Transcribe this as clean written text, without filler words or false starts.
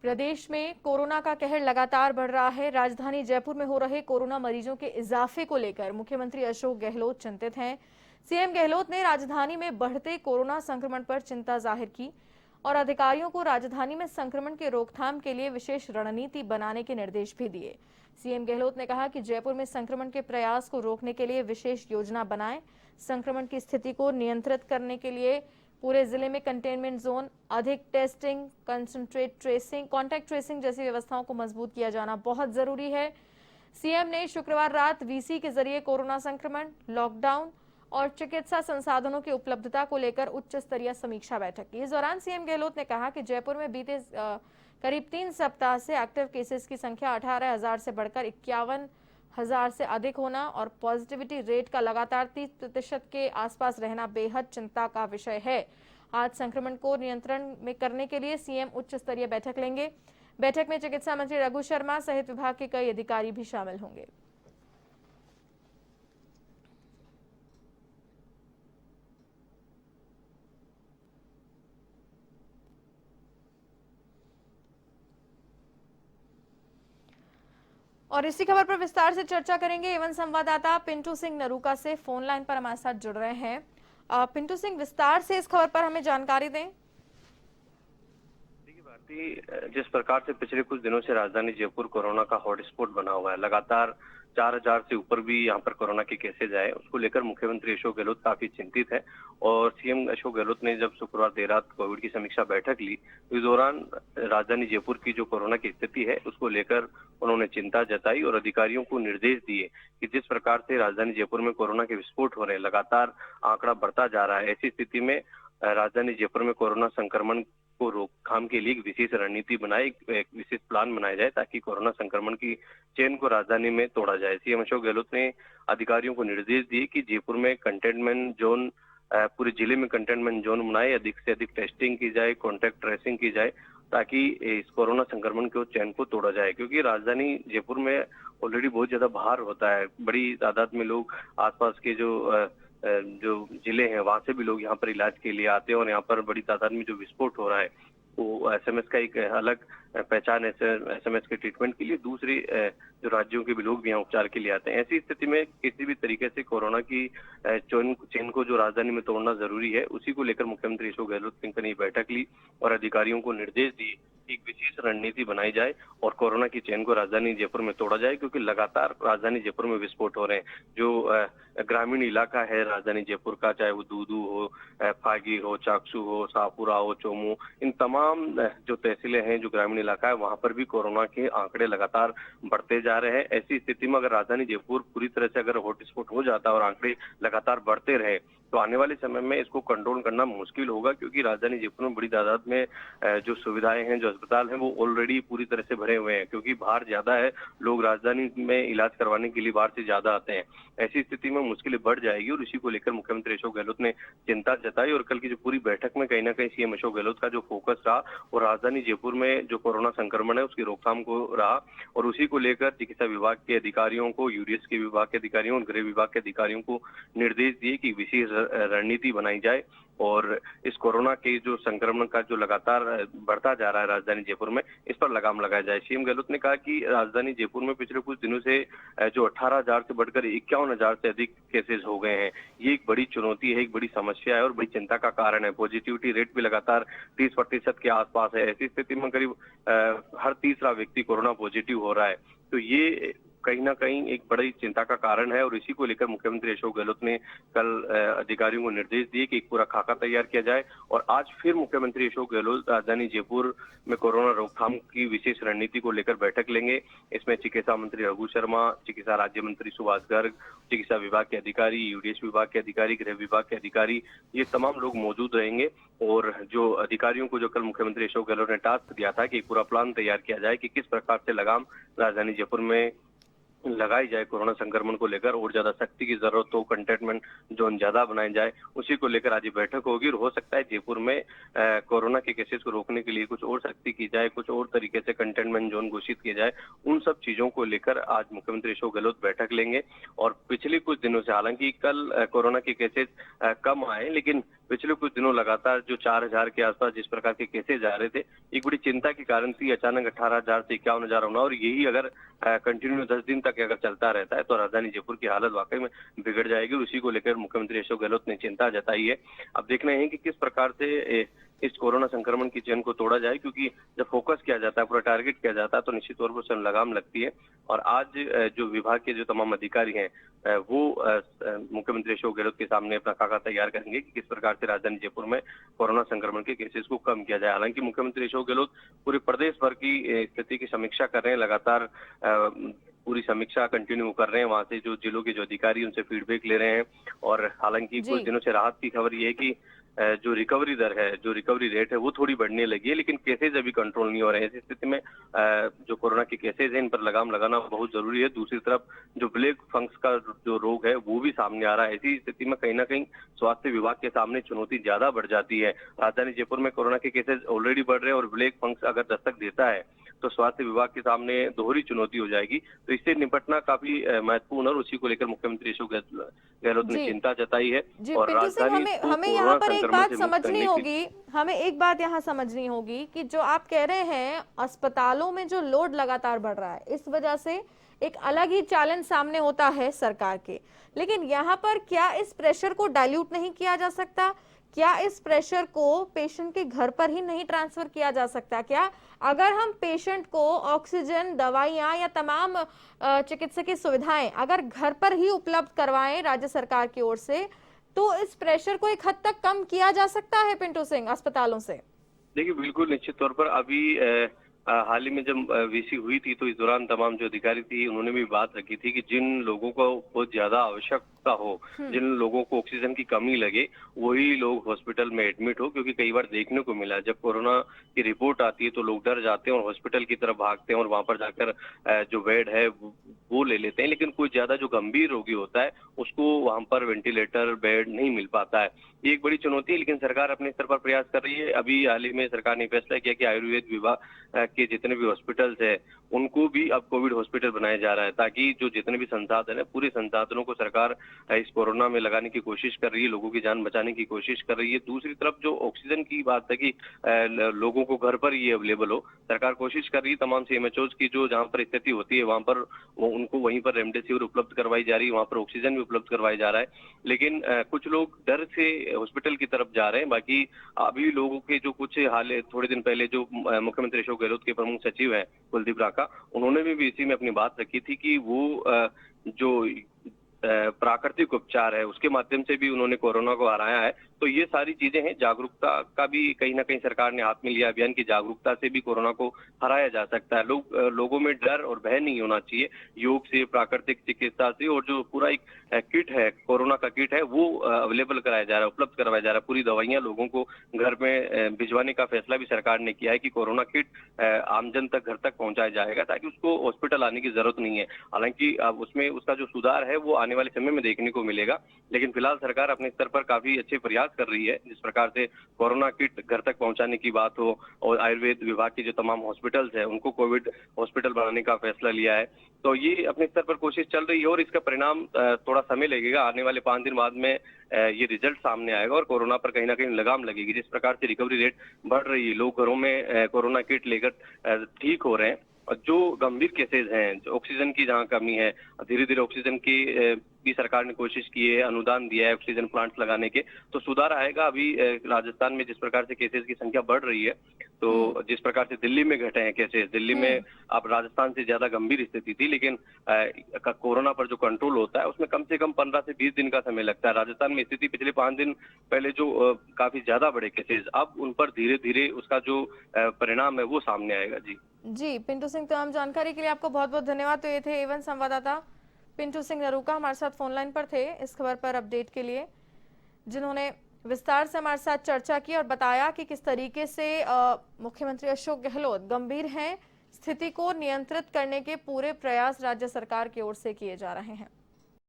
प्रदेश में कोरोना का कहर लगातार बढ़ रहा है। राजधानी जयपुर में हो रहे कोरोना मरीजों के इजाफे को लेकर मुख्यमंत्री अशोक गहलोत चिंतित हैं। सीएम गहलोत ने राजधानी में बढ़ते कोरोना संक्रमण पर चिंता जाहिर की और अधिकारियों को राजधानी में संक्रमण के रोकथाम के लिए विशेष रणनीति बनाने के निर्देश भी दिए। सीएम गहलोत ने कहा कि जयपुर में संक्रमण के प्रयास को रोकने के लिए विशेष योजना बनाएं। संक्रमण की स्थिति को नियंत्रित करने के लिए पूरे जिले में कंटेनमेंट जोन, अधिक testing, concentrate tracing, contact tracing जैसी व्यवस्थाओं को मजबूत किया जाना बहुत जरूरी है। सीएम ने शुक्रवार रात वीसी के जरिए कोरोना संक्रमण, लॉकडाउन और चिकित्सा संसाधनों की उपलब्धता को लेकर उच्च स्तरीय समीक्षा बैठक की। इस दौरान सीएम गहलोत ने कहा कि जयपुर में बीते करीब 3 सप्ताह से एक्टिव केसेस की संख्या 18,000 से बढ़कर 51,000 से अधिक होना और पॉजिटिविटी रेट का लगातार 30% के आसपास रहना बेहद चिंता का विषय है। आज संक्रमण को नियंत्रण में करने के लिए सीएम उच्च स्तरीय बैठक लेंगे। बैठक में चिकित्सा मंत्री रघु शर्मा सहित विभाग के कई अधिकारी भी शामिल होंगे। और इसी खबर पर विस्तार से चर्चा करेंगे। एवं संवाददाता पिंटू सिंह नरूका से फोन लाइन पर हमारे साथ जुड़ रहे हैं। पिंटू सिंह, विस्तार से इस खबर पर हमें जानकारी दें। देखिए भारती, जिस प्रकार से पिछले कुछ दिनों से राजधानी जयपुर कोरोना का हॉटस्पॉट बना हुआ है, लगातार 4,000 से ऊपर भी यहाँ पर कोरोना के केसेज आए, उसको लेकर मुख्यमंत्री अशोक गहलोत काफी चिंतित है। और सीएम अशोक गहलोत ने जब शुक्रवार देर रात कोविड की समीक्षा बैठक ली, इस दौरान राजधानी जयपुर की जो कोरोना की स्थिति है उसको लेकर उन्होंने चिंता जताई और अधिकारियों को निर्देश दिए कि जिस प्रकार से राजधानी जयपुर में कोरोना के विस्फोट हो रहे हैं, लगातार आंकड़ा बढ़ता जा रहा है, ऐसी स्थिति में राजधानी जयपुर में कोरोना संक्रमण को रोकथाम के लिए एक विशेष रणनीति बनाए, एक विशेष प्लान बनाया जाए ताकि कोरोना संक्रमण की चेन को राजधानी में तोड़ा जाए। सीएम अशोक गहलोत ने अधिकारियों को निर्देश दिए कि जयपुर में कंटेनमेंट जोन, पूरे जिले में कंटेनमेंट जोन बनाए, अधिक से अधिक टेस्टिंग की जाए, कॉन्टैक्ट ट्रेसिंग की जाए ताकि इस कोरोना संक्रमण के चैन को तोड़ा जाए। क्योंकि राजधानी जयपुर में ऑलरेडी बहुत ज्यादा बाहर होता है, बड़ी तादाद में लोग आसपास के जो जिले हैं वहां से भी लोग यहाँ पर इलाज के लिए आते हैं और यहाँ पर बड़ी तादाद में जो विस्फोट हो रहा है वो एसएमएस का एक अलग पहचान है। एसएमएस के ट्रीटमेंट के लिए दूसरे जो राज्यों के भी लोग भी यहाँ उपचार के लिए आते हैं। ऐसी स्थिति में किसी भी तरीके से कोरोना की चेन को जो राजधानी में तोड़ना जरूरी है, उसी को लेकर मुख्यमंत्री अशोक गहलोत ने बैठक ली और अधिकारियों को निर्देश दिए एक विशेष रणनीति बनाई जाए और कोरोना की चेन को राजधानी जयपुर में तोड़ा जाए। क्योंकि लगातार राजधानी जयपुर में विस्फोट हो रहे हैं। जो ग्रामीण इलाका है राजधानी जयपुर का, चाहे वो दूदू हो, फागी हो, चाकसू हो, शाहपुरा हो, चोमू, इन तमाम जो तहसीलें हैं, जो ग्रामीण इलाका है, वहां पर भी कोरोना के आंकड़े लगातार बढ़ते जा रहे हैं। ऐसी स्थिति में अगर राजधानी जयपुर पूरी तरह से अगर हॉटस्पॉट हो जाता है और आंकड़े लगातार बढ़ते रहे तो आने वाले समय में इसको कंट्रोल करना मुश्किल होगा। क्योंकि राजधानी जयपुर में बड़ी तादाद में जो सुविधाएं हैं, जो अस्पताल हैं, वो ऑलरेडी पूरी तरह से भरे हुए हैं। क्योंकि बाहर ज्यादा है, लोग राजधानी में इलाज करवाने के लिए बाहर से ज्यादा आते हैं। ऐसी स्थिति में मुश्किलें बढ़ जाएगी और इसी को लेकर मुख्यमंत्री अशोक गहलोत ने चिंता जताई। और कल की जो पूरी बैठक में कहीं ना कहीं सीएम अशोक गहलोत का जो फोकस रहा वो राजधानी जयपुर में जो कोरोना संक्रमण है उसकी रोकथाम को रहा। और उसी को लेकर चिकित्सा विभाग के अधिकारियों को, यूडीएस के विभाग के अधिकारियों और गृह विभाग के अधिकारियों को निर्देश दिए कि विशेष रणनीति बनाई जाए और इस कोरोना के जो संक्रमण का जो लगातार बढ़ता जा रहा है राजधानी जयपुर में, इस पर लगाम लगाया जाए। सीएम गहलोत ने कहा कि राजधानी जयपुर में पिछले कुछ दिनों से जो 18,000 से बढ़कर 51,000 से अधिक केसेस हो गए हैं, ये एक बड़ी चुनौती है, एक बड़ी समस्या है और बड़ी चिंता का कारण है। पॉजिटिविटी रेट भी लगातार 30% के आसपास है। ऐसी स्थिति में करीब हर तीसरा व्यक्ति कोरोना पॉजिटिव हो रहा है। तो ये कहीं ना कहीं एक बड़ी चिंता का कारण है और इसी को लेकर मुख्यमंत्री अशोक गहलोत ने कल अधिकारियों को निर्देश दिए कि एक पूरा खाका तैयार किया जाए। और आज फिर मुख्यमंत्री अशोक गहलोत राजधानी जयपुर में कोरोना रोकथाम की विशेष रणनीति को लेकर बैठक लेंगे। इसमें चिकित्सा मंत्री रघु शर्मा, चिकित्सा राज्य मंत्री सुभाष गर्ग, चिकित्सा विभाग के अधिकारी, यूडीएस विभाग के अधिकारी, गृह विभाग के अधिकारी, ये तमाम लोग मौजूद रहेंगे। और जो अधिकारियों को जो कल मुख्यमंत्री अशोक गहलोत ने टास्क दिया था कि एक पूरा प्लान तैयार किया जाए कि किस प्रकार से लगाम राजधानी जयपुर में लगाई जाए कोरोना संक्रमण को लेकर और ज्यादा सख्ती की जरूरत हो, कंटेनमेंट जोन ज्यादा बनाए जाए, उसी को लेकर आज बैठक होगी। और हो सकता है जयपुर में कोरोना के केसेस को रोकने के लिए कुछ और सख्ती की जाए, कुछ और तरीके से कंटेनमेंट जोन घोषित किए जाए। उन सब चीजों को लेकर आज मुख्यमंत्री अशोक गहलोत बैठक लेंगे। और पिछले कुछ दिनों से हालांकि कल कोरोना के केसेस कम आए, लेकिन पिछले कुछ दिनों लगातार जो 4000 के आसपास जिस प्रकार के केसेज आ रहे थे, एक बड़ी चिंता की कारण थी। अचानक 18,000 से 51,000 होना, और यही अगर कंटिन्यू 10 दिन तक अगर चलता रहता है तो राजधानी जयपुर की हालत वाकई में बिगड़ जाएगी। उसी को लेकर मुख्यमंत्री अशोक गहलोत ने चिंता जताई है। अब देखना है कि किस प्रकार से इस कोरोना संक्रमण की चेन को तोड़ा जाए, क्योंकि जब फोकस किया जाता है, पूरा टारगेट किया जाता है, तो निश्चित तौर पर उसमें लगाम लगती है। और आज जो विभाग के जो तमाम अधिकारी हैं वो मुख्यमंत्री अशोक गहलोत के सामने अपना खाका तैयार करेंगे कि किस प्रकार से राजधानी जयपुर में कोरोना संक्रमण के केसेस को कम किया जाए। हालांकि मुख्यमंत्री अशोक गहलोत पूरे प्रदेश भर की स्थिति की समीक्षा कर रहे हैं, लगातार पूरी समीक्षा कंटिन्यू कर रहे हैं। वहां से जो जिलों के जो अधिकारी उनसे फीडबैक ले रहे हैं। और हालांकि जी। कुछ दिनों से राहत की खबर ये है कि जो रिकवरी दर है, जो रिकवरी रेट है, वो थोड़ी बढ़ने लगी है, लेकिन केसेज अभी कंट्रोल नहीं हो रहे हैं। ऐसी स्थिति में जो कोरोना के केसेज हैं, इन पर लगाम लगाना बहुत जरूरी है। दूसरी तरफ जो ब्लैक फंगस का जो रोग है वो भी सामने आ रहा है। ऐसी स्थिति में कहीं ना कहीं स्वास्थ्य विभाग के सामने चुनौती ज्यादा बढ़ जाती है। राजधानी जयपुर में कोरोना के केसेज ऑलरेडी बढ़ रहे हैं, और ब्लैक फंगस अगर दस्तक देता है तो स्वास्थ्य विभाग के सामने दोहरी चुनौती हो जाएगी। तो इससे निपटना काफी महत्वपूर्ण है, और उसी को लेकर मुख्यमंत्री अशोक गहलोत ने जी। चिंता जताई है। जी और पिंटू सिंह, राजधानी हमें को हमें यहाँ कोरोना पर एक संक्रमण बात से मुक्त समझनी करने की होगी। हमें एक बात यहाँ समझनी होगी कि जो आप कह रहे हैं अस्पतालों में जो लोड लगातार बढ़ रहा है, इस वजह से एक अलग ही चैलेंज सामने होता है सरकार के। लेकिन यहाँ पर क्या इस प्रेशर को डाइल्यूट नहीं किया जा सकता? क्या इस प्रेशर को पेशेंट के घर पर ही नहीं ट्रांसफर किया जा सकता? क्या अगर हम पेशेंट को ऑक्सीजन, दवाइयाँ या तमाम चिकित्सकीय सुविधाएं अगर घर पर ही उपलब्ध करवाएं राज्य सरकार की ओर से, तो इस प्रेशर को एक हद तक कम किया जा सकता है पिंटू सिंह अस्पतालों से? देखिए, बिल्कुल निश्चित तौर पर अभी हाल ही में जब वीसी हुई थी, तो इस दौरान तमाम जो अधिकारी थी उन्होंने भी बात रखी थी कि जिन लोगों को बहुत ज्यादा आवश्यकता हो, जिन लोगों को ऑक्सीजन की कमी लगे, वही लोग हॉस्पिटल में एडमिट हो। क्योंकि कई बार देखने को मिला, जब कोरोना की रिपोर्ट आती है तो लोग डर जाते हैं और हॉस्पिटल की तरफ भागते हैं, और वहां पर जाकर जो बेड है वो ले लेते हैं। लेकिन कोई ज्यादा जो गंभीर रोगी होता है उसको वहां पर वेंटिलेटर, बेड नहीं मिल पाता है। ये एक बड़ी चुनौती है, लेकिन सरकार अपने स्तर पर प्रयास कर रही है। अभी हाल ही में सरकार ने फैसला किया कि आयुर्वेद विभाग के जितने भी हॉस्पिटल्स है उनको भी अब कोविड हॉस्पिटल बनाया जा रहा है, ताकि जो जितने भी संसाधन है, पूरे संसाधनों को सरकार इस कोरोना में लगाने की कोशिश कर रही है, लोगों की जान बचाने की कोशिश कर रही है। दूसरी तरफ जो ऑक्सीजन की बात है कि लोगों को घर पर ये अवेलेबल हो, सरकार कोशिश कर रही है। तमाम सीएमएचओज की जो जहाँ पर स्थिति होती है वहां पर उनको वहीं पर रेमडेसिविर उपलब्ध करवाई जा रही है, वहां पर ऑक्सीजन भी उपलब्ध करवाया जा रहा है। लेकिन कुछ लोग डर से हॉस्पिटल की तरफ जा रहे हैं। बाकी अभी लोगों के जो कुछ हाल थोड़े दिन पहले जो मुख्यमंत्री अशोक गहलोत के प्रमुख सचिव है कुलदीप राका, उन्होंने भी इसी में अपनी बात रखी थी कि वो जो प्राकृतिक उपचार है उसके माध्यम से भी उन्होंने कोरोना को हराया है। तो ये सारी चीजें हैं। जागरूकता का भी कहीं ना कहीं सरकार ने हाथ में लिया अभियान की, जागरूकता से भी कोरोना को हराया जा सकता है। लोगों में डर और भय नहीं होना चाहिए। योग से, प्राकृतिक चिकित्सा से, और जो पूरा एक किट है, कोरोना का किट है, वो अवेलेबल कराया जा रहा है, उपलब्ध करवाया जा रहा है। पूरी दवाइयां लोगों को घर में भिजवाने का फैसला भी सरकार ने किया है कि कोरोना किट आमजन तक, घर तक पहुंचाया जाएगा, ताकि उसको हॉस्पिटल आने की जरूरत नहीं है। हालांकि अब उसमें उसका जो सुधार है वो आने वाले समय में देखने को मिलेगा। लेकिन फिलहाल सरकार अपने स्तर पर काफी अच्छे प्रयास कर रही है। जिस प्रकार से कोरोना किट घर तक पहुंचाने की बात हो, और आयुर्वेद विभाग की जो तमाम हॉस्पिटल्स है उनको कोविड हॉस्पिटल बनाने का फैसला लिया है, तो ये अपने स्तर पर कोशिश चल रही है। और इसका परिणाम थोड़ा समय लगेगा। आने वाले 5 दिन बाद में ये रिजल्ट सामने आएगा और कोरोना पर कहीं ना कहीं लगाम लगेगी। जिस प्रकार से रिकवरी रेट बढ़ रही है, लोग घरों में कोरोना किट लेकर ठीक हो रहे हैं। और जो गंभीर केसेज हैं, जो ऑक्सीजन की जहाँ कमी है, धीरे धीरे ऑक्सीजन की भी सरकार ने कोशिश की है, अनुदान दिया है ऑक्सीजन प्लांट्स लगाने के, तो सुधार आएगा। अभी राजस्थान में जिस प्रकार से केसेज की संख्या बढ़ रही है, तो जिस प्रकार से दिल्ली में घटे हैं केसेज, दिल्ली में अब राजस्थान से ज्यादा गंभीर स्थिति थी, लेकिन कोरोना पर जो कंट्रोल होता है उसमें कम से कम 15 से 20 दिन का समय लगता है। राजस्थान में स्थिति पिछले 5 दिन पहले जो काफी ज्यादा बड़े केसेज, अब उन पर धीरे धीरे उसका जो परिणाम है वो सामने आएगा। जी जी पिंटू सिंह, तमाम जानकारी के लिए आपको बहुत बहुत धन्यवाद। तो ये थे एवन संवाददाता पिंटू सिंह नरूका, हमारे साथ फोन लाइन पर थे इस खबर पर अपडेट के लिए, जिन्होंने विस्तार से हमारे साथ चर्चा की और बताया कि किस तरीके से मुख्यमंत्री अशोक गहलोत गंभीर हैं, स्थिति को नियंत्रित करने के पूरे प्रयास राज्य सरकार की ओर से किए जा रहे हैं।